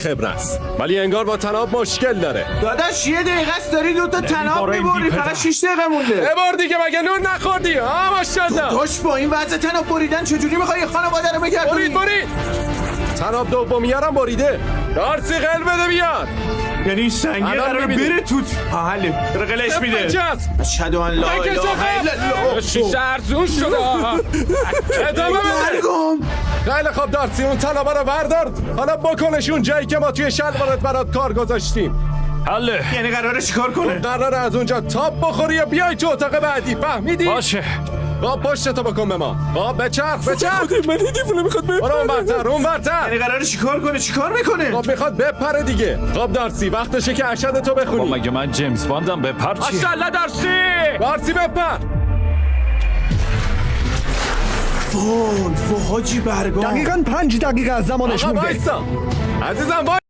خبرست ولی انگار با تناب مشکل داره. داداش یه دقیقه است داری دوتا تناب میبری، فقط 6 دقیقه مونده. ببار دیگه، مگه نون نخوردی؟ ها ماشاءالله. داش با این وضع تناب بریدن چجوری میخوای خانواده رو بگردونی؟ برید تناب دومیارم بریده. دارسی قل بده بیاد. یعنی سنگه قراره بره توت. ها حله قلش میده. اشهد ان لا اله الا الله. شیشه ارزون شده. ادامه بده. خیلی خوب دارسی، اون تنابه رو بردار، حالا بکنشون جایی که ما توی شلوارت برات کار گذاشتیم. حله. یعنی قراره چیکار کنه؟ قراره از اونجا تاپ بخوری یا بیای تو اتاق بعدی، فهمیدی؟ باشه. پشتتو بکن به ما. بچرخ من این دیوونه میخواد برو اون برتر. یعنی قراره چیکار کنه؟ چیکار میکنه؟ خب میخواد بپره دیگه. خب دارسی وقتشه که اشد تو بخونی. مگه من جیمز باندم بپر چی؟ ماشاءالله دارسی بپر. وای حاجی برگام دقیقاً 5 دقیقه از زمانش آقا مونده. وایسا عزیزم،